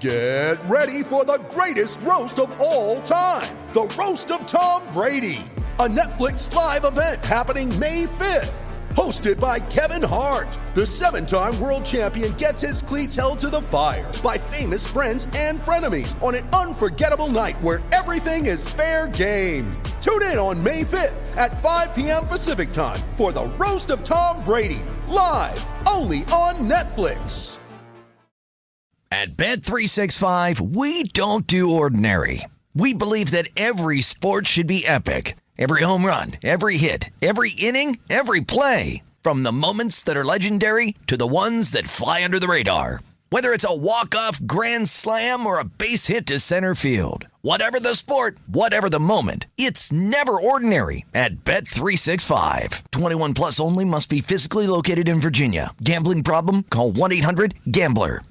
Get ready for the greatest roast of all time, the Roast of Tom Brady, a Netflix live event happening May 5th. Hosted by Kevin Hart, the 7-time world champion gets his cleats held to the fire by famous friends and frenemies on an unforgettable night where everything is fair game. Tune in on May 5th at 5 p.m. Pacific time for the Roast of Tom Brady, live only on Netflix. At Bet365, we don't do ordinary. We believe that every sport should be epic. Every home run, every hit, every inning, every play. From the moments that are legendary to the ones that fly under the radar. Whether it's a walk-off grand slam or a base hit to center field. Whatever the sport, whatever the moment, it's never ordinary at Bet365. 21 plus only. Must be physically located in Virginia. Gambling problem? Call 1-800-GAMBLER.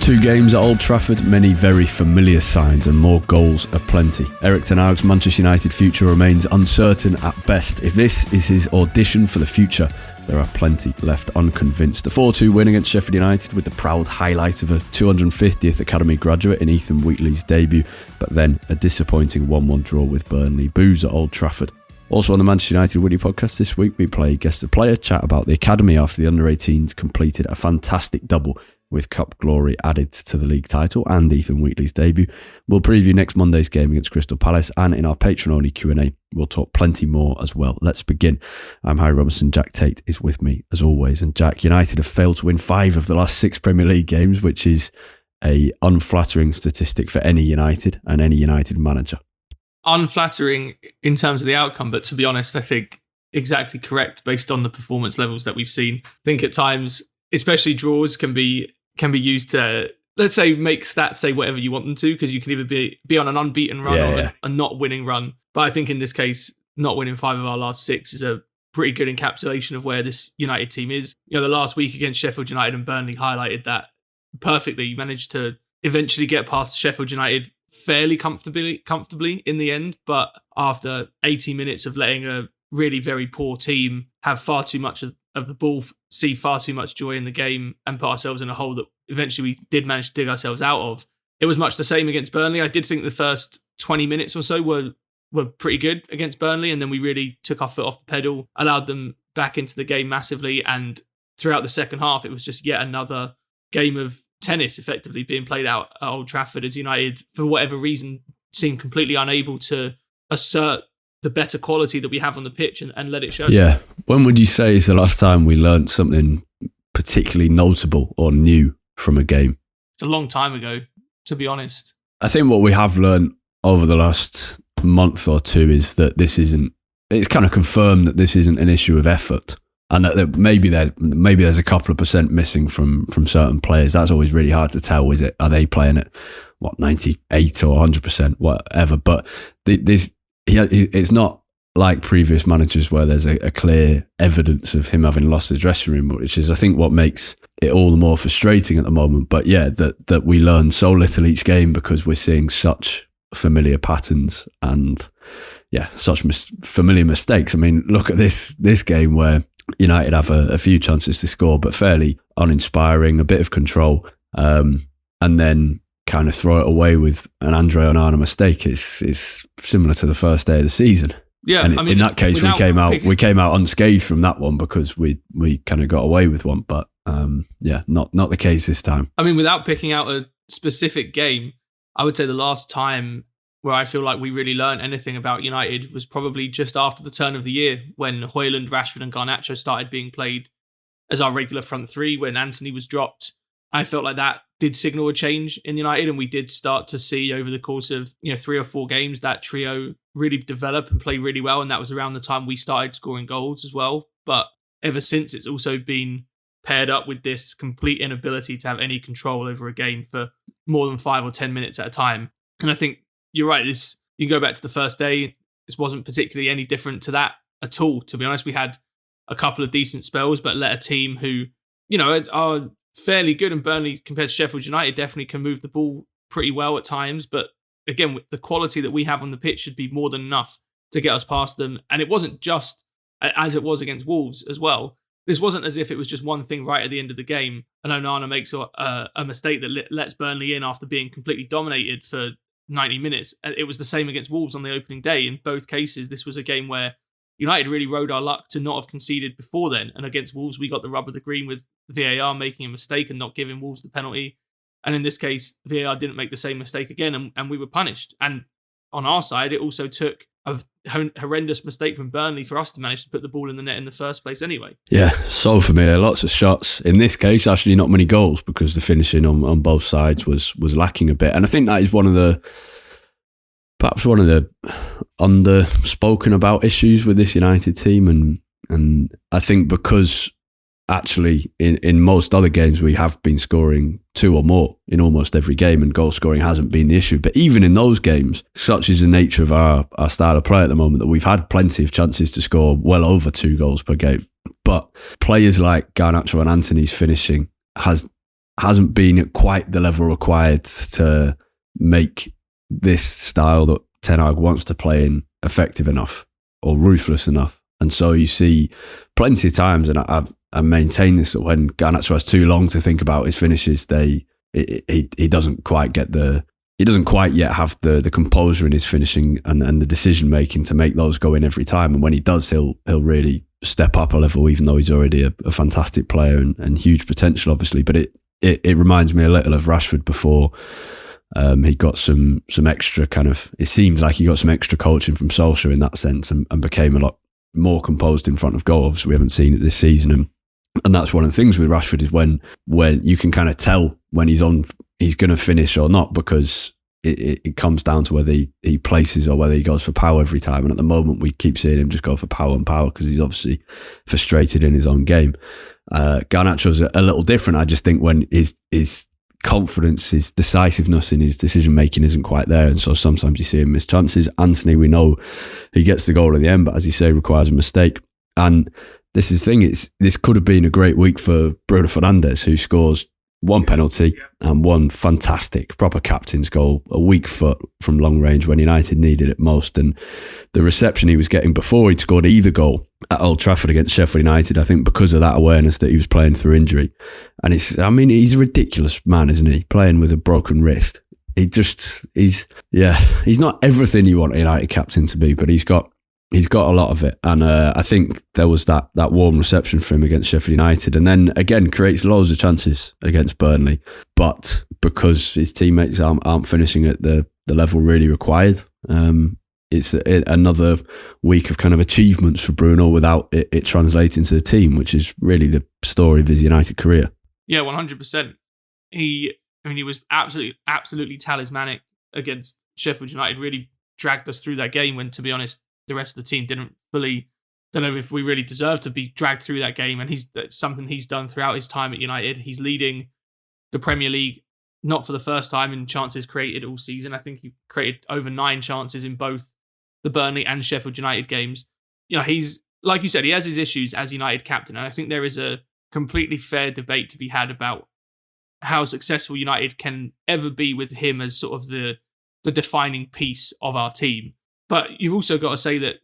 2 games at Old Trafford, many very familiar signs and more goals aplenty. Erik ten Hag's Manchester United future remains uncertain at best. If this is his audition for the future, there are plenty left unconvinced. A 4-2 win against Sheffield United with the proud highlight of a 250th Academy graduate in Ethan Wheatley's debut, but then a disappointing 1-1 draw with Burnley. Boos at Old Trafford. Also on the Manchester United Woody podcast this week, we play Guess the Player, chat about the Academy after the under-18s completed a fantastic double with Cup glory added to the league title and Ethan Wheatley's debut. We'll preview next Monday's game against Crystal Palace, and in our Patreon-only Q&A, we'll talk plenty more as well. Let's begin. I'm Harry Robinson. Jack Tait is with me as always. And Jack, United have failed to win 5 of the last 6 Premier League games, which is a unflattering statistic for any United and any United manager. Unflattering in terms of the outcome, but to be honest, I think exactly correct based on the performance levels that we've seen. I think at times, especially draws, can be used to, let's say, make stats say whatever you want them to, because you can either be on an unbeaten run or a not winning run. But I think in this case, not winning 5 of our last 6 is a pretty good encapsulation of where this United team is. You know, the last week against Sheffield United and Burnley highlighted that perfectly. You managed to eventually get past Sheffield United fairly comfortably in the end, but after 80 minutes of letting a really very poor team have far too much of the ball, see far too much joy in the game, and put ourselves in a hole that eventually we did manage to dig ourselves out of. It was much the same against Burnley. I did think the first 20 minutes or so were pretty good against Burnley, and then we really took our foot off the pedal, allowed them back into the game massively, and throughout the second half, it was just yet another game of tennis effectively being played out at Old Trafford as United, for whatever reason, seemed completely unable to assert the better quality that we have on the pitch and let it show. Yeah. When would you say is the last time we learned something particularly notable or new from a game? It's a long time ago, to be honest. I think what we have learned over the last month or two is that it's kind of confirmed that this isn't an issue of effort. And that maybe there's a couple of percent missing from certain players. That's always really hard to tell. Are they playing at 98 or 100%, whatever? But it's not like previous managers where there's a clear evidence of him having lost the dressing room, which is, I think, what makes it all the more frustrating at the moment. But yeah, that we learn so little each game because we're seeing such familiar patterns and such familiar mistakes. I mean, look at this game where United have a few chances to score, but fairly uninspiring, a bit of control, and then kind of throw it away with an Andre Onana mistake is similar to the first day of the season. Yeah, and in that case, we came out unscathed from that one because we kind of got away with one. But not the case this time. I mean, without picking out a specific game, I would say the last time where I feel like we really learned anything about United was probably just after the turn of the year when Højlund, Rashford and Garnacho started being played as our regular front three, when Antony was dropped. I felt like that did signal a change in United, and we did start to see over the course of 3 or 4 games that trio really develop and play really well, and that was around the time we started scoring goals as well. But ever since, it's also been paired up with this complete inability to have any control over a game for more than 5 or 10 minutes at a time. And I think you're right. You can go back to the first day. This wasn't particularly any different to that at all. To be honest, we had a couple of decent spells, but let a team who, are fairly good, and Burnley compared to Sheffield United definitely can move the ball pretty well at times. But again, with the quality that we have on the pitch should be more than enough to get us past them. And it wasn't just as it was against Wolves as well. this wasn't as if it was just one thing right at the end of the game and Onana makes a mistake that lets Burnley in after being completely dominated for 90 minutes. It was the same against Wolves on the opening day. In both cases, this was a game where United really rode our luck to not have conceded before then. And against Wolves, we got the rub of the green with VAR making a mistake and not giving Wolves the penalty. And in this case, VAR didn't make the same mistake again, and we were punished. And on our side, it also took a horrendous mistake from Burnley for us to manage to put the ball in the net in the first place anday. Yeah, so familiar. Lots of shots. In this case, actually not many goals because the finishing on both sides was lacking a bit. And I think that is perhaps one of the underspoken about issues with this United team. And I think because actually in most other games we have been scoring 2 or more in almost every game, and goal scoring hasn't been the issue. But even in those games, such is the nature of our style of play at the moment, that we've had plenty of chances to score well over 2 goals per game. But players like Garnacho and Antony's finishing hasn't been at quite the level required to make this style that Ten Hag wants to play in effective enough or ruthless enough. And so you see plenty of times, and I've maintained this, that when Garnacho has too long to think about his finishes, he doesn't quite yet have the composure in his finishing and the decision making to make those go in every time. And when he does, he'll really step up a level, even though he's already a fantastic player and huge potential, obviously. But it reminds me a little of Rashford before he got some extra it seems like he got some extra coaching from Solskjaer in that sense and became a lot more composed in front of goal. Obviously, we haven't seen it this season, and that's one of the things with Rashford is when you can kind of tell when he's going to finish or not, because it comes down to whether he places or whether he goes for power every time. And at the moment, we keep seeing him just go for power because he's obviously frustrated in his own game. Garnacho's a little different. I just think when his confidence, his decisiveness in his decision making isn't quite there, and so sometimes you see him miss chances. Antony, we know he gets the goal at the end, but as you say, requires a mistake. And this is the thing, this could have been a great week for Bruno Fernandes, who scores 1 penalty and 1 fantastic proper captain's goal, a weak foot from long range when United needed it most. And the reception he was getting before he'd scored either goal at Old Trafford against Sheffield United, I think because of that awareness that he was playing through injury. And he's a ridiculous man, isn't he? Playing with a broken wrist. He's not everything you want a United captain to be, but he's got a lot of it. And I think there was that warm reception for him against Sheffield United, and then again creates loads of chances against Burnley. But because his teammates aren't finishing at the level really required, it's another week of kind of achievements for Bruno without it translating to the team, which is really the story of his United career. Yeah, 100%. He was absolutely talismanic against Sheffield United, really dragged us through that game when, to be honest, the rest of the team don't know if we really deserve to be dragged through that game. And that's something he's done throughout his time at United. He's leading the Premier League, not for the first time, in chances created all season. I think he created over 9 chances in both the Burnley and Sheffield United games. He's, like you said, he has his issues as United captain. And I think there is a completely fair debate to be had about how successful United can ever be with him as sort of the defining piece of our team. But you've also got to say that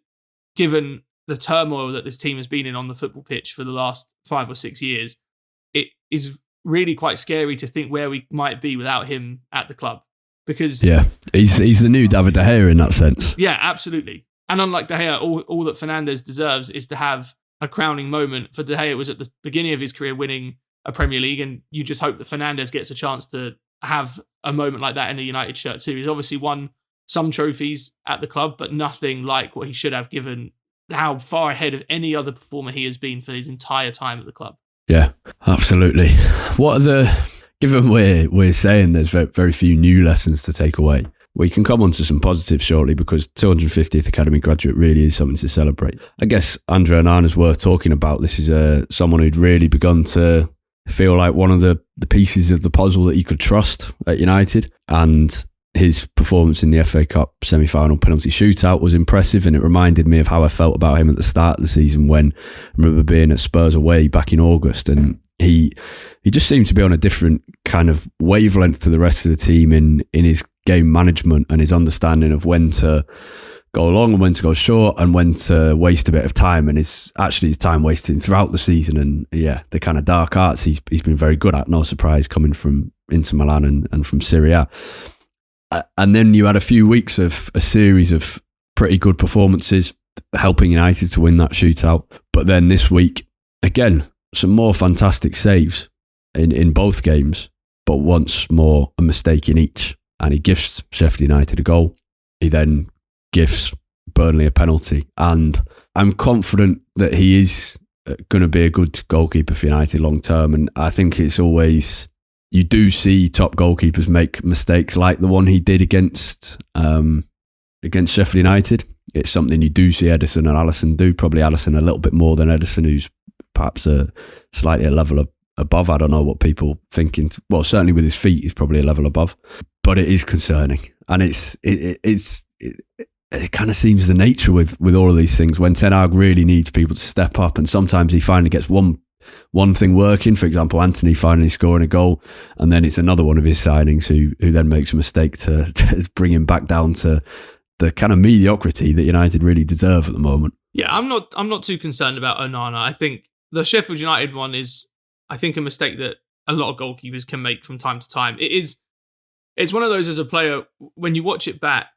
given the turmoil that this team has been in on the football pitch for the last 5 or 6 years, it is really quite scary to think where we might be without him at the club. Because he's the new David De Gea in that sense. Yeah, absolutely. And unlike De Gea, all that Fernandes deserves is to have a crowning moment. For De Gea, it was at the beginning of his career winning a Premier League, and you just hope that Fernandes gets a chance to have a moment like that in a United shirt too. He's obviously won some trophies at the club, but nothing like what he should have, given how far ahead of any other performer he has been for his entire time at the club. Yeah, absolutely. Given we're saying there's very, very few new lessons to take away, we can come on to some positives shortly, because 250th Academy graduate really is something to celebrate. I guess Andre Onana's worth talking about. This is someone who'd really begun to feel like one of the pieces of the puzzle that you could trust at United, and his performance in the FA Cup semi-final penalty shootout was impressive, and it reminded me of how I felt about him at the start of the season, when I remember being at Spurs away back in August, and he just seemed to be on a different kind of wavelength to the rest of the team in his game management and his understanding of when to go long and when to go short and when to waste a bit of time, and his time wasting throughout the season. And yeah, the kind of dark arts he's been very good at. No surprise coming from Inter Milan and from Serie A. And then you had a few weeks of a series of pretty good performances, helping United to win that shootout. But then this week, again, some more fantastic saves in both games, but once more a mistake in each. And he gifts Sheffield United a goal. He then gifts Burnley a penalty. And I'm confident that he is going to be a good goalkeeper for United long term. And I think it's always, you do see top goalkeepers make mistakes like the one he did against Sheffield United. It's something you do see Ederson and Alisson do. Probably Alisson a little bit more than Ederson, who's perhaps slightly a level above. I don't know what people thinking. Well, certainly with his feet, he's probably a level above. But it is concerning, and it kind of seems the nature with all of these things when Ten Hag really needs people to step up, and sometimes he finally gets one thing working. For example, Anthony finally scoring a goal, and then it's another one of his signings who then makes a mistake to bring him back down to the kind of mediocrity that United really deserve at the moment. Yeah, I'm not too concerned about Onana. I think the Sheffield United one is, I think, a mistake that a lot of goalkeepers can make from time to time. It's one of those, as a player, when you watch it back,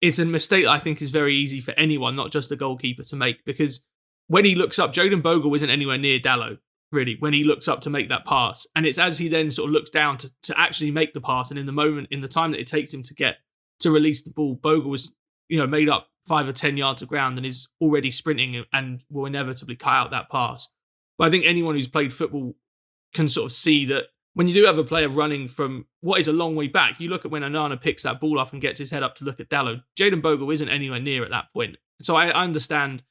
it's a mistake that I think is very easy for anyone, not just a goalkeeper, to make, because when he looks up, Joden Bogle isn't anywhere near Dalot, really, when he looks up to make that pass. And it's as he then sort of looks down to actually make the pass, and in the time that it takes him to release the ball, Bogle was, made up 5 or 10 yards of ground and is already sprinting and will inevitably cut out that pass. But I think anyone who's played football can sort of see that when you do have a player running from what is a long way back, you look at when Onana picks that ball up and gets his head up to look at Dalot, Joden Bogle isn't anywhere near at that point. So I understand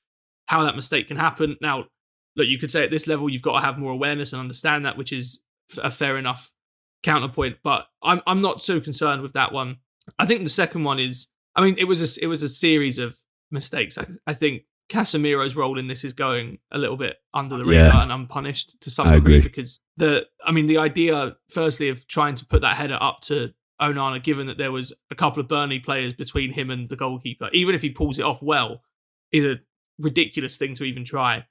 how that mistake can happen. Now, look, you could say at this level, you've got to have more awareness and understand that, which is a fair enough counterpoint. But I'm not so concerned with that one. I think the second one is, it was a series of mistakes. I think Casemiro's role in this is going a little bit under the radar and unpunished to some degree, because the idea, firstly, of trying to put that header up to Onana, given that there was a couple of Burnley players between him and the goalkeeper, even if he pulls it off well, is a ridiculous thing to even try.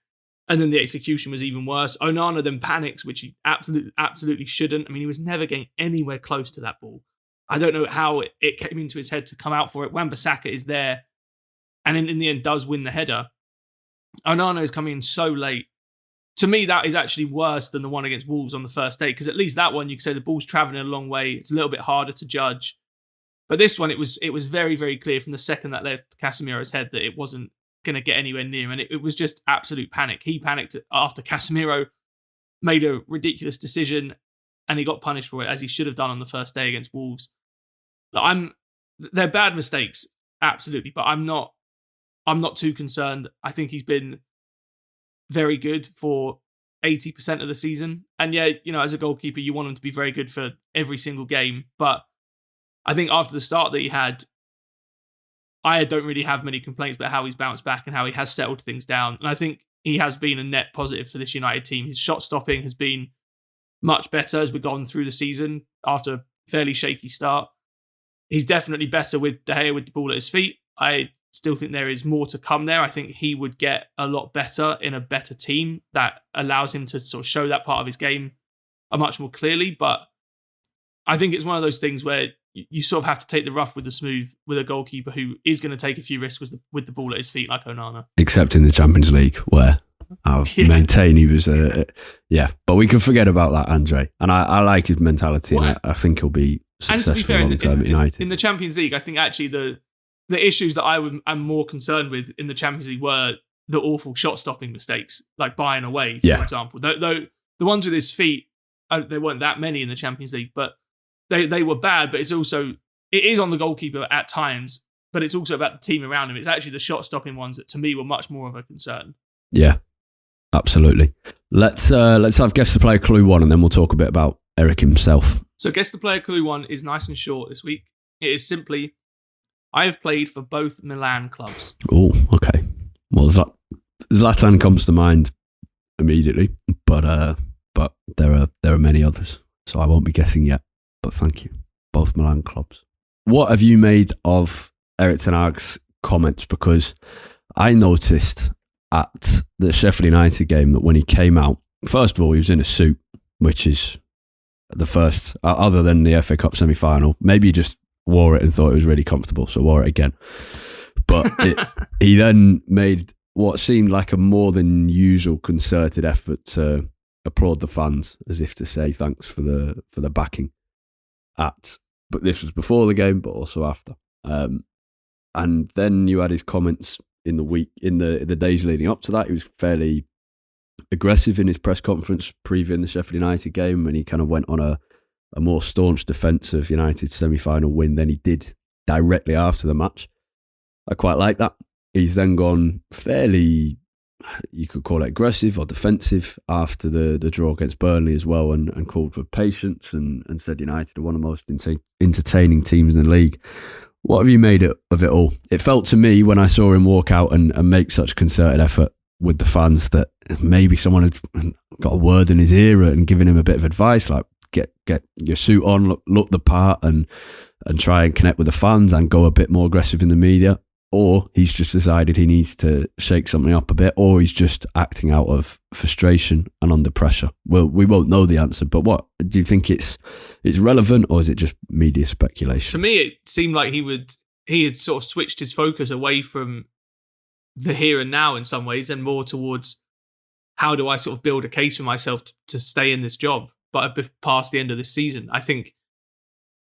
And then the execution was even worse. Onana then panics, which he absolutely shouldn't. He was never getting anywhere close to that ball. I don't know how it came into his head to come out for it. Wan-Bissaka is there, and in the end does win the header. Onana is coming in so late. To me, that is actually worse than the one against Wolves on the first day, because at least that one, you could say the ball's travelling a long way. It's a little bit harder to judge. But this one, it was very, very clear from the second that left Casemiro's head that it wasn't going to get anywhere near, and it was just absolute panic. He panicked after Casemiro made a ridiculous decision, and he got punished for it, as he should have done on the first day against Wolves. They're bad mistakes, absolutely, but I'm not too concerned. I think he's been very good for 80% of the season. And yeah, as a goalkeeper, you want him to be very good for every single game. But I think after the start that he had, I don't really have many complaints about how he's bounced back and how he has settled things down. And I think he has been a net positive for this United team. His shot stopping has been much better as we've gone through the season after a fairly shaky start. He's definitely better with De Gea with the ball at his feet. I still think there is more to come there. I think he would get a lot better in a better team that allows him to sort of show that part of his game much more clearly. But I think it's one of those things where you sort of have to take the rough with the smooth with a goalkeeper who is going to take a few risks with the ball at his feet, like Onana. Except in the Champions League, where I'll maintain he was, But we can forget about that, Andre. And I like his mentality, and I think he'll be successful long term at United. In the Champions League, I think actually the issues that am more concerned with in the Champions League were the awful shot-stopping mistakes, like buying away, for example. Though the ones with his feet, there weren't that many in the Champions League, but they were bad. But it is on the goalkeeper at times, but it's also about the team around him. It's actually the shot-stopping ones that, to me, were much more of a concern. Yeah, absolutely. Let's have Guess the Player Clue 1, and then we'll talk a bit about Erik himself. So Guess the Player Clue 1 is nice and short this week. It is simply, I have played for both Milan clubs. Oh, okay. Well, Zlatan comes to mind immediately, but there are many others, so I won't be guessing yet. But thank you. Both Milan clubs. What have you made of Erik ten Hag's comments, because I noticed at the Sheffield United game that when he came out, first of all, he was in a suit, which is the first, other than the FA Cup semi-final. Maybe he just wore it and thought it was really comfortable, so wore it again. But he then made what seemed like a more than usual concerted effort to applaud the fans, as if to say thanks for the backing. But this was before the game, but also after. And then you had his comments in the days leading up to that. He was fairly aggressive in his press conference previewing the Sheffield United game, and he kind of went on a more staunch defence of United's semi-final win than he did directly after the match. I quite like that. He's then gone fairly, you could call it aggressive or defensive after the draw against Burnley as well, and called for patience and said United are one of the most entertaining teams in the league. What have you made of it all? It felt to me when I saw him walk out and make such concerted effort with the fans that maybe someone had got a word in his ear and given him a bit of advice, like get your suit on, look the part, and try and connect with the fans and go a bit more aggressive in the media. Or he's just decided he needs to shake something up a bit, or he's just acting out of frustration and under pressure. Well, we won't know the answer, but what do you think it's relevant, or is it just media speculation? To me, it seemed like he had sort of switched his focus away from the here and now in some ways, and more towards how do I sort of build a case for myself to stay in this job, but past the end of this season. I think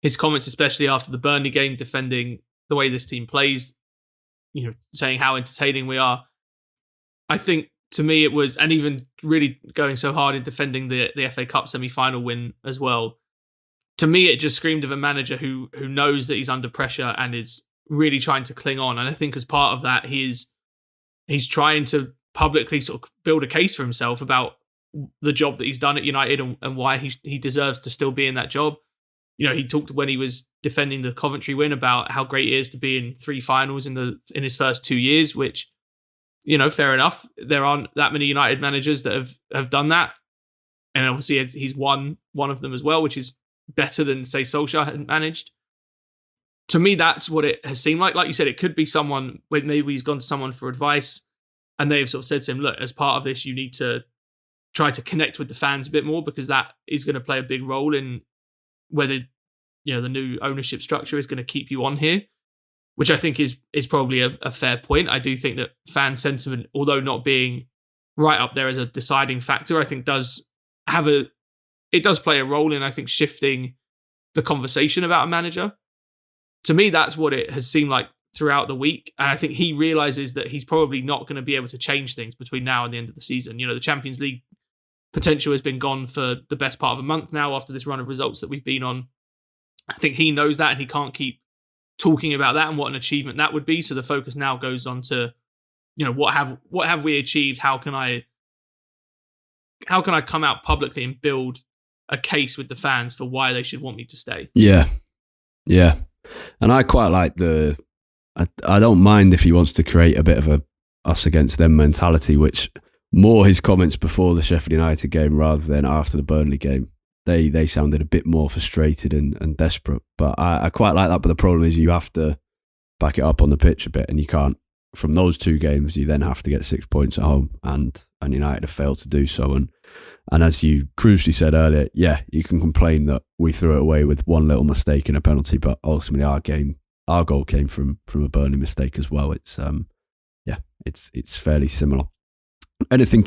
his comments, especially after the Burnley game, defending the way this team plays, saying how entertaining we are. I think to me it was, and even really going so hard in defending the FA Cup semi-final win as well. To me, it just screamed of a manager who knows that he's under pressure and is really trying to cling on. And I think as part of that, he's trying to publicly sort of build a case for himself about the job that he's done at United and why he deserves to still be in that job. He talked when he was defending the Coventry win about how great it is to be in 3 finals in his first 2 years, which, fair enough. There aren't that many United managers that have done that. And obviously he's won one of them as well, which is better than, say, Solskjaer had managed. To me, that's what it has seemed like. Like you said, it could be someone, maybe he's gone to someone for advice and they've sort of said to him, look, as part of this, you need to try to connect with the fans a bit more, because that is going to play a big role in whether the new ownership structure is going to keep you on here, which I think is probably a fair point. I do think that fan sentiment, although not being right up there as a deciding factor, I think does play a role in, I think, shifting the conversation about a manager. To me, that's what it has seemed like throughout the week, and I think he realizes that he's probably not going to be able to change things between now and the end of the season. The Champions League potential has been gone for the best part of a month now after this run of results that we've been on. I think he knows that, and he can't keep talking about that and what an achievement that would be. So the focus now goes on to, what have we achieved? How can I come out publicly and build a case with the fans for why they should want me to stay? Yeah. And I quite like I don't mind if he wants to create a bit of a us against them mentality, which more his comments before the Sheffield United game rather than after the Burnley game. They sounded a bit more frustrated and desperate. But I quite like that. But the problem is you have to back it up on the pitch a bit, and you can't. From those 2 games, you then have to get 6 points at home, and United have failed to do so. And as you crucially said earlier, yeah, you can complain that we threw it away with one little mistake in a penalty, but ultimately our goal came from a Burnley mistake as well. It's it's fairly similar. Anything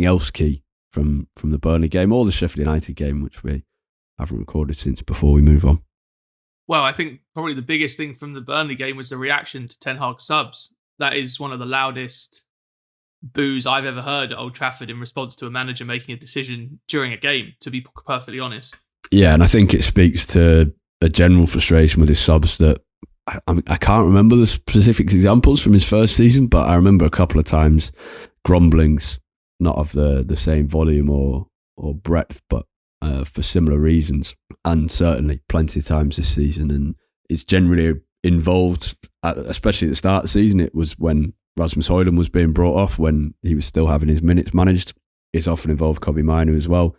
else key from the Burnley game or the Sheffield United game, which we haven't recorded since, before we move on? Well, I think probably the biggest thing from the Burnley game was the reaction to Ten Hag subs. That is one of the loudest boos I've ever heard at Old Trafford in response to a manager making a decision during a game, to be perfectly honest. Yeah, and I think it speaks to a general frustration with his subs that I can't remember the specific examples from his first season, but I remember a couple of times grumblings, not of the same volume or breadth, but for similar reasons, and certainly plenty of times this season. And it's generally involved, especially at the start of the season, it was when Rasmus Højlund was being brought off, when he was still having his minutes managed. It's often involved Kobbie Mainoo as well,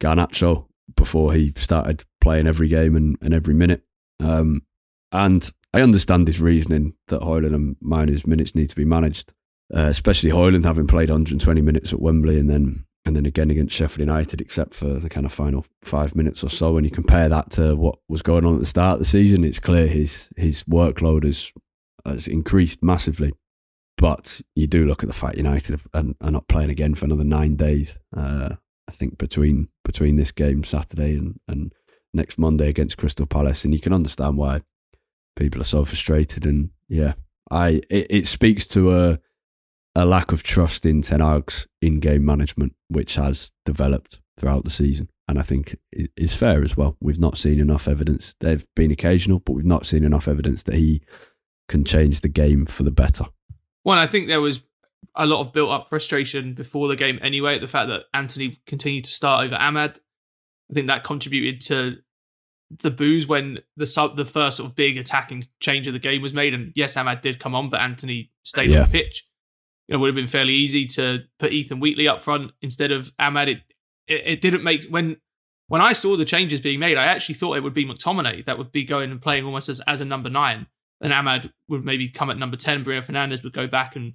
Garnacho, before he started playing every game and every minute. And I understand his reasoning that Højlund and Mainu's minutes need to be managed, especially Højlund having played 120 minutes at Wembley and then again against Sheffield United, except for the kind of final 5 minutes or so. When you compare that to what was going on at the start of the season, it's clear his workload has increased massively. But you do look at the fact United are not playing again for another 9 days. I think between this game Saturday and next Monday against Crystal Palace, and you can understand why people are so frustrated. And yeah, it speaks to a lack of trust in Ten Hag's in-game management, which has developed throughout the season, and I think it is fair as well. We've not seen enough evidence. They've been occasional, but we've not seen enough evidence that he can change the game for the better. Well, I think there was a lot of built-up frustration before the game anyway, the fact that Anthony continued to start over Ahmad. I think that contributed to the boos when the first sort of big attacking change of the game was made. And yes, Ahmad did come on, but Anthony stayed on the pitch. It would have been fairly easy to put Ethan Wheatley up front instead of Ahmad. It didn't make... When I saw the changes being made, I actually thought it would be McTominay that would be going and playing almost as a number 9. And Ahmad would maybe come at number 10. Bruno Fernandes would go back and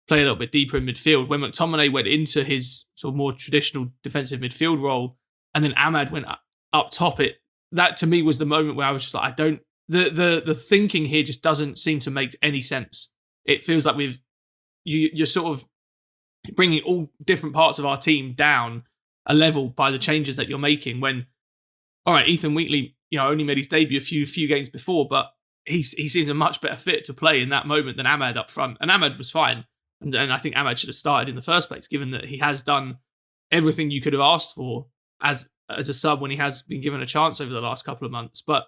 play a little bit deeper in midfield. When McTominay went into his sort of more traditional defensive midfield role, and then Ahmad went up top, that to me was the moment where I was just like, the thinking here just doesn't seem to make any sense. It feels like you're sort of bringing all different parts of our team down a level by the changes that you're making. When, all right, Ethan Wheatley, only made his debut a few games before, but he seems a much better fit to play in that moment than Ahmad up front. And Ahmad was fine. And I think Ahmad should have started in the first place, given that he has done everything you could have asked for as a sub when he has been given a chance over the last couple of months. But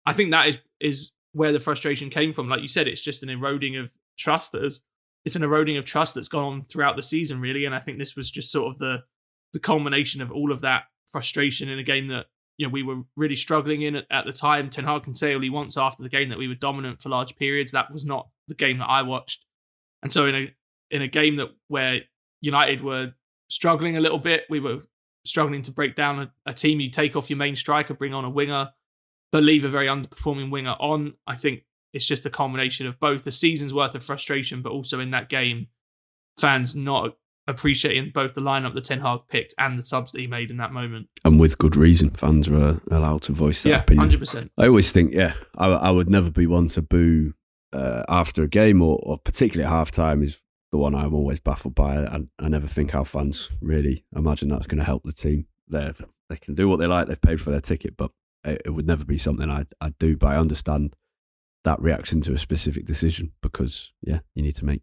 I think that is where the frustration came from. Like you said, it's just an eroding of trust. It's an eroding of trust that's gone on throughout the season, really. And I think this was just sort of the culmination of all of that frustration in a game that we were really struggling in at the time. Ten Hag can say all he wants after the game that we were dominant for large periods. That was not the game that I watched. And so in a game where United were struggling a little bit, we were struggling to break down a team. You take off your main striker, bring on a winger, but leave a very underperforming winger on. I think it's just a combination of both the season's worth of frustration, but also in that game, fans not appreciating both the lineup that Ten Hag picked and the subs that he made in that moment. And with good reason, fans are allowed to voice their opinion. 100%. I always think, I would never be one to boo after a game, or particularly at half-time is the one I'm always baffled by. I never think how fans really imagine that's going to help the team. They can do what they like, they've paid for their ticket, but it would never be something I'd do. But I understand that reaction to a specific decision because, you need to make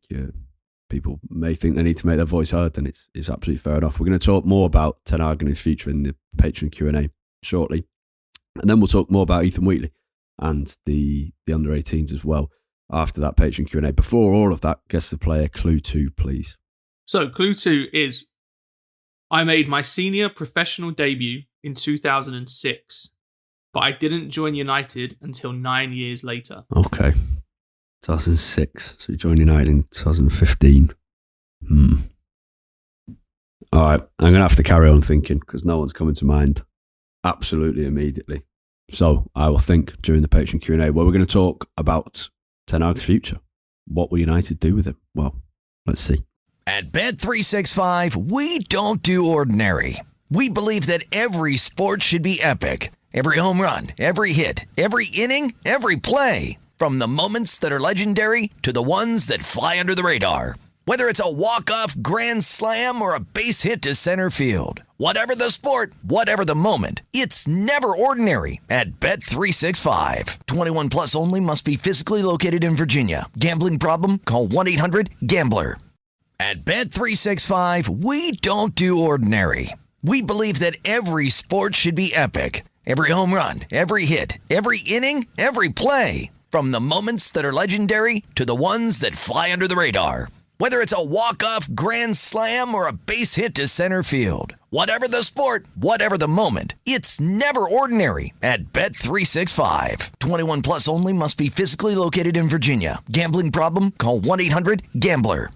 people may think they need to make their voice heard, and it's absolutely fair enough. We're going to talk more about Ten Hag and his future in the Patreon Q&A shortly. And then we'll talk more about Ethan Wheatley and the under-18s as well after that Patreon Q&A. Before all of that, guess the player clue 2, please. So clue 2 is, I made my senior professional debut in 2006, but I didn't join United until 9 years later. Okay. 2006. So you joined United in 2015. All right. I'm going to have to carry on thinking because no one's coming to mind absolutely immediately. So I will think during the Patreon Q&A where we're going to talk about Ten Hag's future. What will United do with him? Well, let's see. At Bet365, we don't do ordinary. We believe that every sport should be epic. Every home run, every hit, every inning, every play. From the moments that are legendary to the ones that fly under the radar. Whether it's a walk-off grand slam or a base hit to center field. Whatever the sport, whatever the moment, it's never ordinary at Bet365. 21 plus only. Must be physically located in Virginia. Gambling problem? Call 1-800-GAMBLER. At Bet365, we don't do ordinary. We believe that every sport should be epic. Every home run, every hit, every inning, every play. From the moments that are legendary to the ones that fly under the radar. Whether it's a walk-off grand slam or a base hit to center field. Whatever the sport, whatever the moment, it's never ordinary at Bet365. 21 plus only. Must be physically located in Virginia. Gambling problem? Call 1-800-GAMBLER.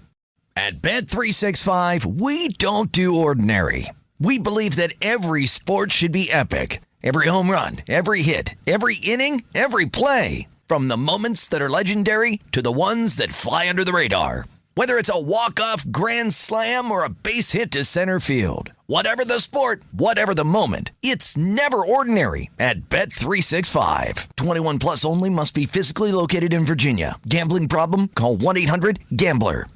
At Bet365, we don't do ordinary. We believe that every sport should be epic. Every home run, every hit, every inning, every play. From the moments that are legendary to the ones that fly under the radar. Whether it's a walk-off grand slam or a base hit to center field. Whatever the sport, whatever the moment, it's never ordinary at Bet365. 21 plus only. Must be physically located in Virginia. Gambling problem? Call 1-800-GAMBLER.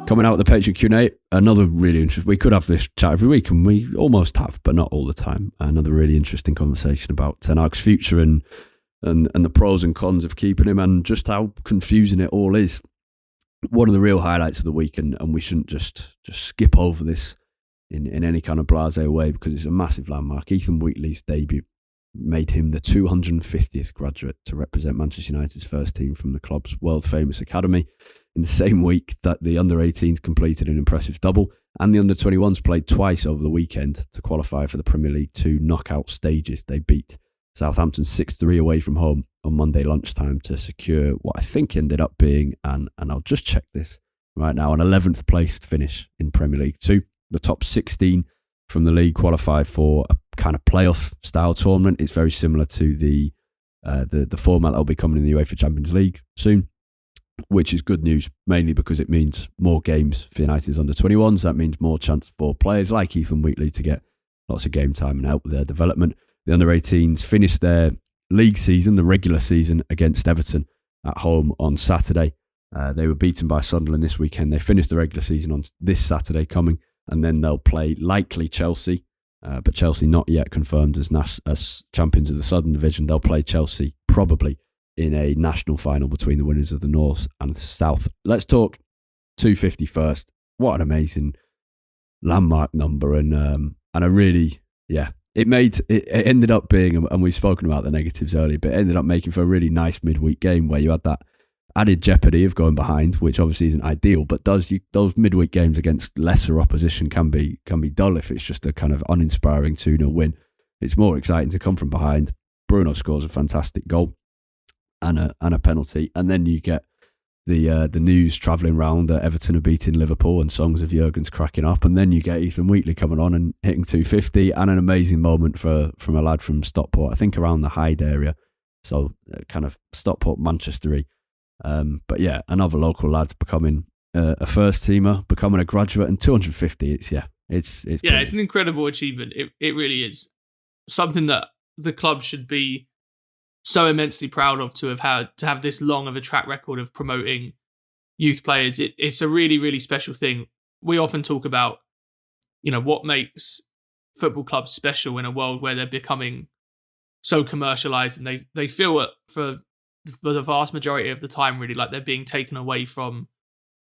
Coming out with the Patreon Q&A, another really interesting... We could have this chat every week, and we almost have, but not all the time. Another really interesting conversation about Ten Hag's future and the pros and cons of keeping him, and just how confusing it all is. One of the real highlights of the week, and we shouldn't just skip over this in any kind of blasé way, because it's a massive landmark. Ethan Wheatley's debut made him the 250th graduate to represent Manchester United's first team from the club's world-famous academy, in the same week that the under-18s completed an impressive double, and the under-21s played twice over the weekend to qualify for the Premier League 2 knockout stages. They beat Southampton 6-3 away from home on Monday lunchtime to secure what I think ended up being, and I'll just check this right now, an 11th placed finish in Premier League 2. The top 16 from the league qualify for a kind of playoff style tournament. It's very similar to the format that will be coming in the UEFA Champions League soon, which is good news, mainly because it means more games for United's under-21s. That means more chance for players like Ethan Wheatley to get lots of game time and help with their development. The under-18s finished their league season, the regular season, against Everton at home on Saturday. They were beaten by Sunderland this weekend. They finished the regular season on this Saturday coming, and then they'll play likely Chelsea, but Chelsea not yet confirmed as champions of the Southern Division. They'll play Chelsea probably in a national final between the winners of the North and the South. Let's talk 250 first. What an amazing landmark number, and a really, it ended up being, and we've spoken about the negatives earlier, but it ended up making for a really nice midweek game where you had that added jeopardy of going behind, which obviously isn't ideal, but those midweek games against lesser opposition can be dull if it's just a kind of uninspiring 2-0 win. It's more exciting to come from behind. Bruno scores a fantastic goal and a penalty, and then you get the news travelling round that Everton are beating Liverpool and songs of Jurgen's cracking up, and then you get Ethan Wheatley coming on and hitting 250, and an amazing moment from a lad from Stockport, I think around the Hyde area, so kind of Stockport, Manchestery. But yeah, another local lad becoming a first teamer, becoming a graduate, and 250. It's it's an incredible achievement. It really is something that the club should be so immensely proud of, to have this long of a track record of promoting youth players. It's a really, really special thing. We often talk about, what makes football clubs special in a world where they're becoming so commercialized, and they feel it for the vast majority of the time, really, like they're being taken away from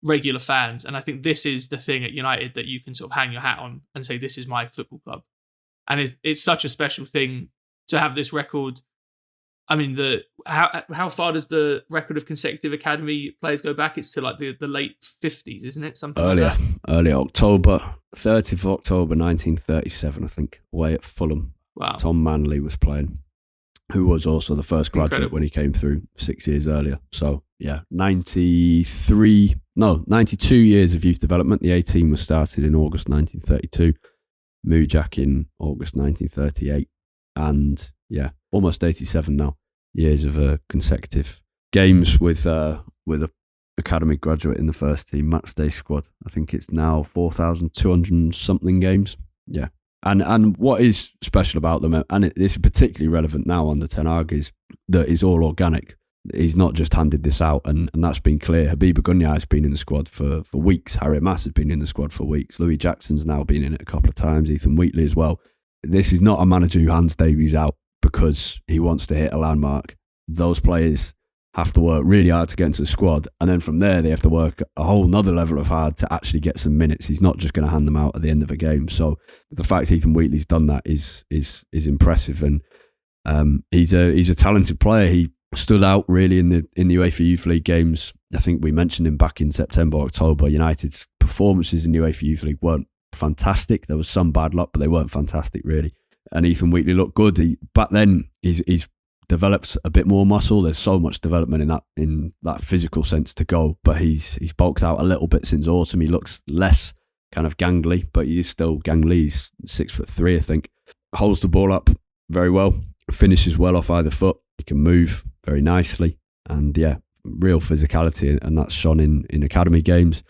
regular fans. And I think this is the thing at United that you can sort of hang your hat on and say, this is my football club. And it's such a special thing to have this record. I mean, how far does the record of consecutive academy players go back? It's to like the late 50s, isn't it? Something earlier, like that. Early October, 30th of October 1937, I think, away at Fulham. Wow. Tom Manley was playing, who was also the first graduate Incredible. when he came through 6 years earlier. So yeah, 92 years of youth development. The 18 was started in August 1932, Mujak in August 1938, and yeah, almost 87 now years of consecutive games with a academy graduate in the first team match day squad. I think it's now 4,200 something games. Yeah. And what is special about them, and it's particularly relevant now under Ten Hag, is that it's all organic. He's not just handed this out, and that's been clear. Habiba Gunya has been in the squad for weeks. Harry Mass has been in the squad for weeks. Louis Jackson's now been in it a couple of times. Ethan Wheatley as well. This is not a manager who hands Davies out because he wants to hit a landmark. Those players have to work really hard to get into the squad, and then from there they have to work a whole nother level of hard to actually get some minutes. He's not just going to hand them out at the end of a game. So the fact Ethan Wheatley's done that is impressive, and he's a talented player. He stood out really in the UEFA Youth League games. I think we mentioned him back in September, October. United's performances in the UEFA Youth League weren't fantastic. There was some bad luck, but they weren't fantastic really. And Ethan Wheatley looked good. Back then, he's developed a bit more muscle. There's so much development in that physical sense to go, but he's bulked out a little bit since autumn. He looks less kind of gangly, but he is still gangly. He's 6'3", I think. holds the ball up very well, finishes well off either foot. He can move very nicely, and real physicality, and that's shone in academy games.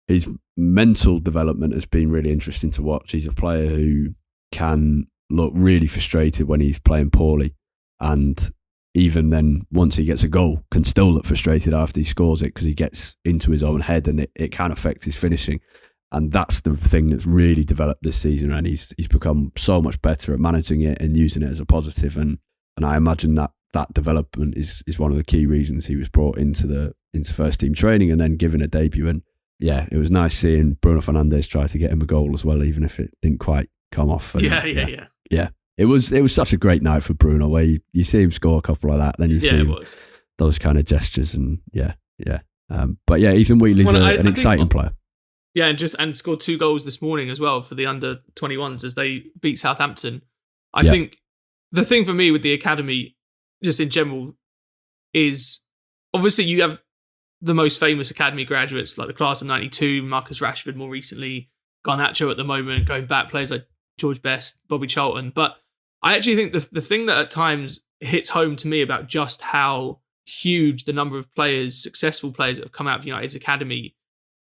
His mental development has been really interesting to watch. He's a player who can look really frustrated when he's playing poorly, and even then, once he gets a goal, can still look frustrated after he scores it because he gets into his own head, and it can affect his finishing. And that's the thing that's really developed this season, and he's become so much better at managing it and using it as a positive. And I imagine that development is one of the key reasons he was brought into first team training and then given a debut. And yeah, it was nice seeing Bruno Fernandes try to get him a goal as well, even if it didn't quite come off. And yeah. It was such a great night for Bruno, where you see him score a couple like that, then you see those kind of gestures, and but yeah, Ethan Wheatley's an exciting player. Yeah, and scored 2 goals this morning as well for the under-21s as they beat Southampton. I think the thing for me with the academy, just in general, is obviously you have the most famous academy graduates like the class of '92, Marcus Rashford more recently, Garnacho at the moment, going back players like George Best, Bobby Charlton. But I actually think the thing that at times hits home to me about just how huge the number of players, successful players that have come out of United's academy,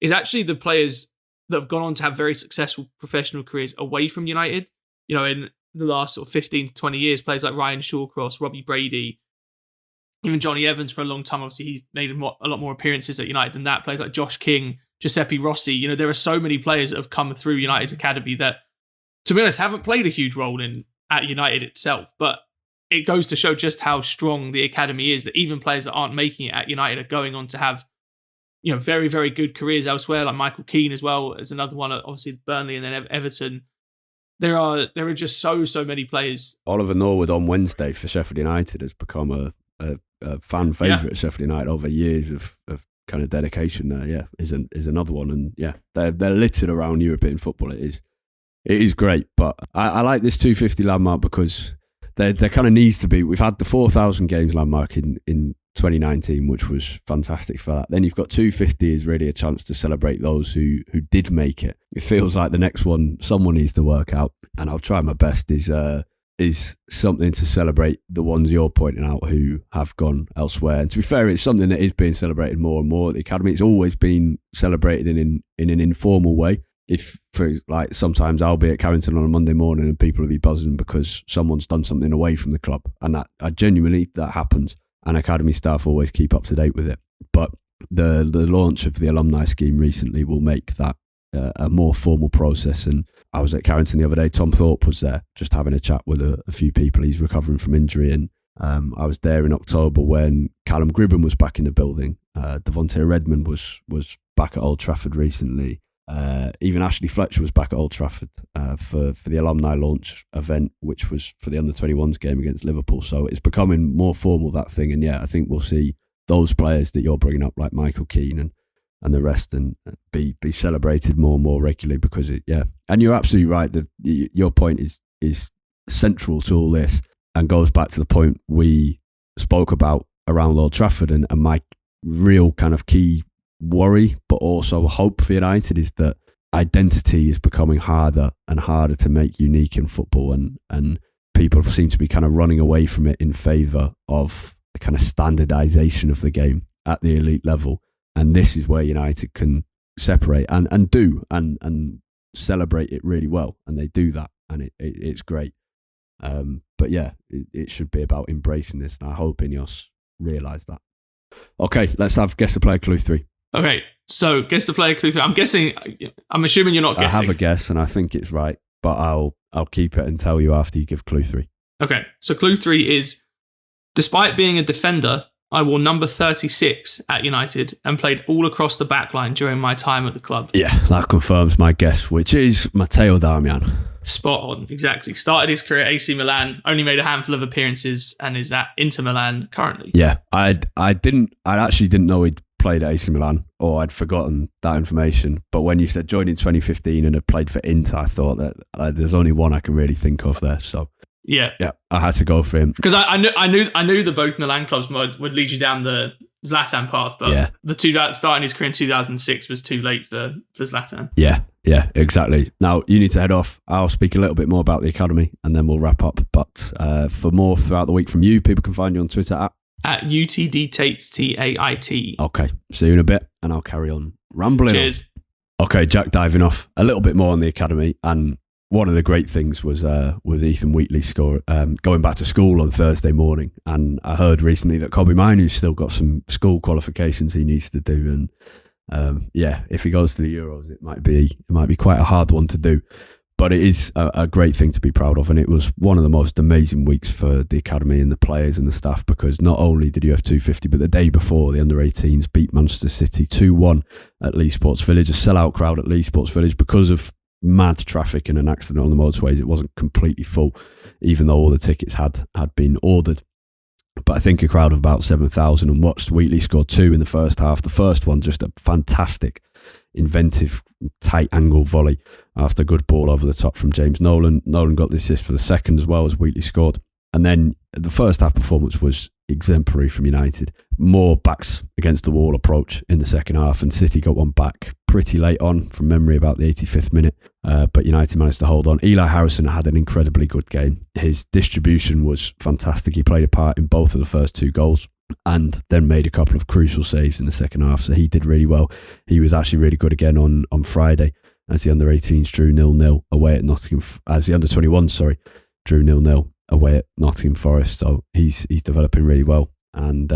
is actually the players that have gone on to have very successful professional careers away from United. You know, in the last sort of 15 to 20 years, players like Ryan Shawcross, Robbie Brady, even Johnny Evans for a long time. Obviously, he's made a lot more appearances at United than that. Players like Josh King, Giuseppe Rossi. You know, there are so many players that have come through United's academy that, to be honest, haven't played a huge role at United itself. But it goes to show just how strong the academy is, that even players that aren't making it at United are going on to have, you know, very, very good careers elsewhere, like Michael Keane as well as another one, obviously Burnley and then Everton. There are just so many players. Oliver Norwood on Wednesday for Sheffield United has become a fan favourite at Sheffield United over years of kind of dedication there. Yeah, is another one, and yeah, they're littered around European football. It is great, but I like this 250 landmark because there kind of needs to be. We've had the 4,000 games landmark in 2019, which was fantastic for that. Then you've got 250 is really a chance to celebrate those who did make it. It feels like the next one someone needs to work out, and I'll try my best, is something to celebrate the ones you're pointing out who have gone elsewhere. And to be fair, it's something that is being celebrated more and more at the academy. It's always been celebrated in an informal way. If, for like, sometimes I'll be at Carrington on a Monday morning and people will be buzzing because someone's done something away from the club, and that genuinely that happens. And academy staff always keep up to date with it. But the launch of the alumni scheme recently will make that a more formal process. And I was at Carrington the other day. Tom Thorpe was there, just having a chat with a few people. He's recovering from injury, and I was there in October when Callum Gribben was back in the building. Devontae Redmond was back at Old Trafford recently. Even Ashley Fletcher was back at Old Trafford for the alumni launch event, which was for the under-21s game against Liverpool. So it's becoming more formal, that thing. And yeah, I think we'll see those players that you're bringing up, like Michael Keane and the rest, and be celebrated more and more regularly because and you're absolutely right. Your point is central to all this and goes back to the point we spoke about around Old Trafford, and my real kind of key worry, but also hope for United, is that identity is becoming harder and harder to make unique in football, and people seem to be kind of running away from it in favour of the kind of standardisation of the game at the elite level. And this is where United can separate and celebrate it really well, and they do that, and it's great. But yeah, it should be about embracing this, and I hope Ineos realise that. Okay, let's have Guess the Player Clue 3. Okay, so Guess the Player Clue 3. I'm assuming you're not guessing. I have a guess, and I think it's right, but I'll keep it and tell you after you give Clue 3. Okay, so Clue 3 is, despite being a defender, I wore number 36 at United and played all across the back line during my time at the club. Yeah, that confirms my guess, which is Matteo Darmian. Spot on, exactly. Started his career at AC Milan, only made a handful of appearances, and is at Inter Milan currently. Yeah, I actually didn't know he'd played at AC Milan, or I'd forgotten that information. But when you said joined in 2015 and had played for Inter, I thought that there's only one I can really think of there. So yeah, I had to go for him because I knew that both Milan clubs would lead you down the Zlatan path, but starting his career in 2006 was too late for Zlatan. Yeah, exactly. Now, you need to head off. I'll speak a little bit more about the academy and then we'll wrap up. But for more throughout the week from you, people can find you on Twitter at UTD Tait, Tait. Okay, see you in a bit and I'll carry on rambling. Cheers. Okay, Jack, diving off a little bit more on the academy. And one of the great things was Ethan Wheatley going back to school on Thursday morning. And I heard recently that Kobe Mainoo's still got some school qualifications he needs to do. And if he goes to the Euros, it might be quite a hard one to do. But it is a great thing to be proud of. And it was one of the most amazing weeks for the academy and the players and the staff, because not only did you have 250, but the day before, the under-18s beat Manchester City 2-1 at Leigh Sports Village, a sellout crowd at Leigh Sports Village because of mad traffic and an accident on the motorways. It wasn't completely full, even though all the tickets had been ordered. But I think a crowd of about 7,000 and watched. Wheatley scored 2 in the first half. The first one, just a fantastic, inventive, tight angle volley after a good ball over the top from James Nolan. Nolan got the assist for the second as well as Wheatley scored. And then the first half performance was exemplary from United. More backs against the wall approach in the second half, and City got one back pretty late on from memory, about the 85th minute. But United managed to hold on. Eli Harrison had an incredibly good game. His distribution was fantastic. He played a part in both of the first 2 goals and then made a couple of crucial saves in the second half. So he did really well. He was actually really good again on Friday as the under-18s drew 0-0 away at Nottingham, as the under-21s, drew 0-0 away at Nottingham Forest. So he's developing really well. And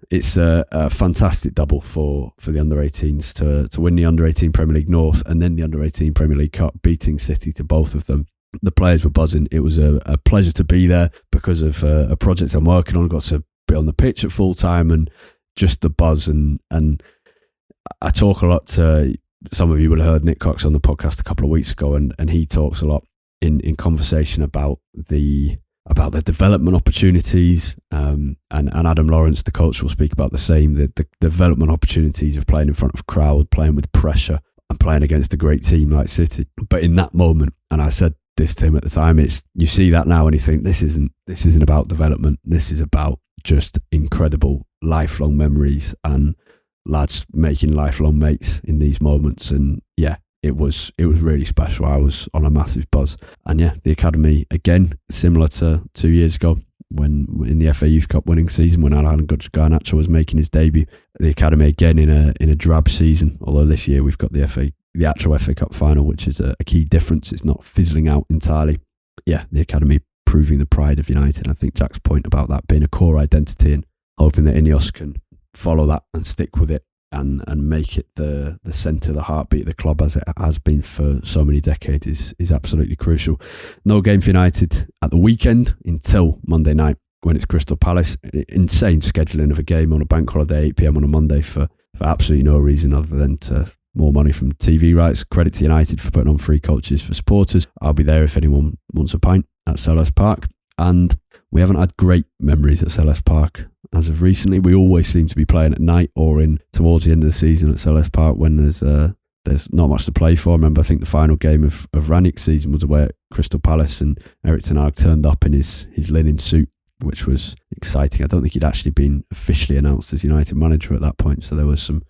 it's a fantastic double for the under-18s to win the under-18 Premier League North and then the under-18 Premier League Cup, beating City to both of them. The players were buzzing. It was a pleasure to be there because of a project I'm working on. I got to be on the pitch at full time, and just the buzz. And I talk a lot to, some of you would have heard Nick Cox on the podcast a couple of weeks ago, and he talks a lot in conversation about the development opportunities, and Adam Lawrence, the coach, will speak about the same, the development opportunities of playing in front of crowd, playing with pressure and playing against a great team like City. But in that moment, and I said this to him at the time, you see that now and you think this isn't about development. This is about just incredible lifelong memories and lads making lifelong mates in these moments. And it was really special. I was on a massive buzz. And the academy, again, similar to 2 years ago when in the FA Youth Cup winning season, when Alejandro Garnacho was making his debut. The academy again in a drab season, although this year we've got the actual FA Cup final, which is a key difference. It's not fizzling out entirely. The academy proving the pride of United. I think Jack's point about that being a core identity, and hoping that Ineos can follow that and stick with it and make it the centre, the heartbeat of the club, as it has been for so many decades, is absolutely crucial. No game for United at the weekend until Monday night when it's Crystal Palace. Insane scheduling of a game on a bank holiday, 8 PM on a Monday for absolutely no reason other than to more money from TV rights. Credit to United for putting on free coaches for supporters. I'll be there if anyone wants a pint at Selhurst Park. And we haven't had great memories at Selhurst Park as of recently. We always seem to be playing at night or towards the end of the season at Selhurst Park when there's not much to play for. I remember, I think the final game of Rannick's season was away at Crystal Palace, and Erik turned up in his linen suit, which was exciting. I don't think he'd actually been officially announced as United manager at that point, so there was some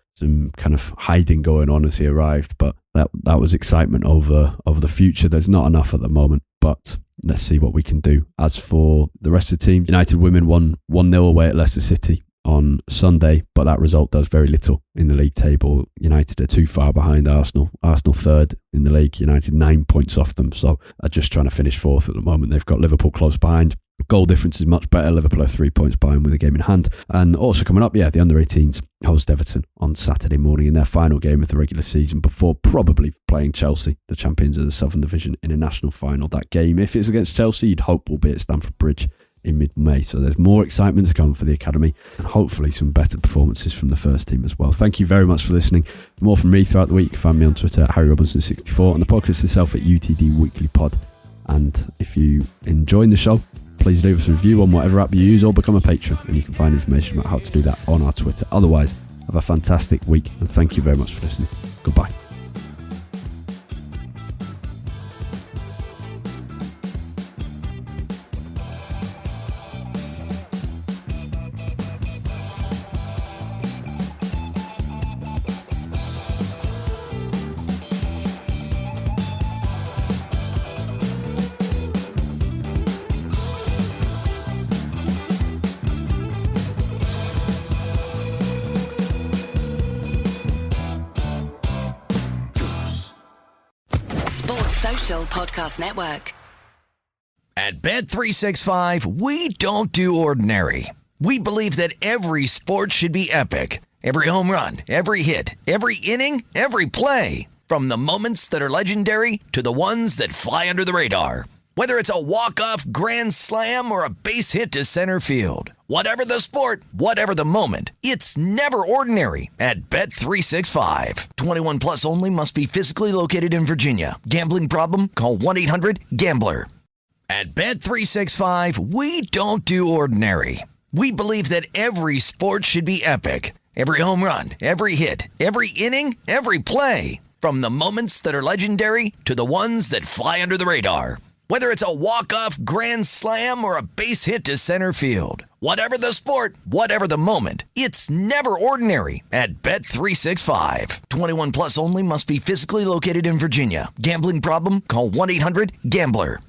kind of hiding going on as he arrived, but that was excitement over the future. There's not enough at the moment, but let's see what we can do. As for the rest of the team, United women won 1-0 away at Leicester City on Sunday, but that result does very little in the league table. United are too far behind Arsenal. Arsenal third in the league, United 9 points off them, so are just trying to finish fourth at the moment. They've got Liverpool close behind. Goal difference is much better. Liverpool are 3 points behind with a game in hand. And also coming up, the under-18s host Everton on Saturday morning in their final game of the regular season before probably playing Chelsea, the champions of the Southern Division, in a national final. That game, if it's against Chelsea, you'd hope will be at Stamford Bridge in mid-May. So there's more excitement to come for the academy, and hopefully some better performances from the first team as well. Thank you very much for listening. For more from me throughout the week, you can find me on Twitter at HarryRobinson64 and the podcast itself at UTD Weekly Pod. And if you enjoyed the show, please leave us a review on whatever app you use or become a patron, and you can find information about how to do that on our Twitter. Otherwise, have a fantastic week, and thank you very much for listening. Goodbye. Social Podcast Network. At Bet365, we don't do ordinary. We believe that every sport should be epic. Every home run, every hit, every inning, every play. From the moments that are legendary to the ones that fly under the radar. Whether it's a walk-off grand slam or a base hit to center field. Whatever the sport, whatever the moment, it's never ordinary at Bet365. 21 plus only. Must be physically located in Virginia. Gambling problem? Call 1-800-GAMBLER. At Bet365, we don't do ordinary. We believe that every sport should be epic. Every home run, every hit, every inning, every play. From the moments that are legendary to the ones that fly under the radar. Whether it's a walk-off grand slam or a base hit to center field. Whatever the sport, whatever the moment, it's never ordinary at Bet365. 21 plus only. Must be physically located in Virginia. Gambling problem? Call 1-800-GAMBLER.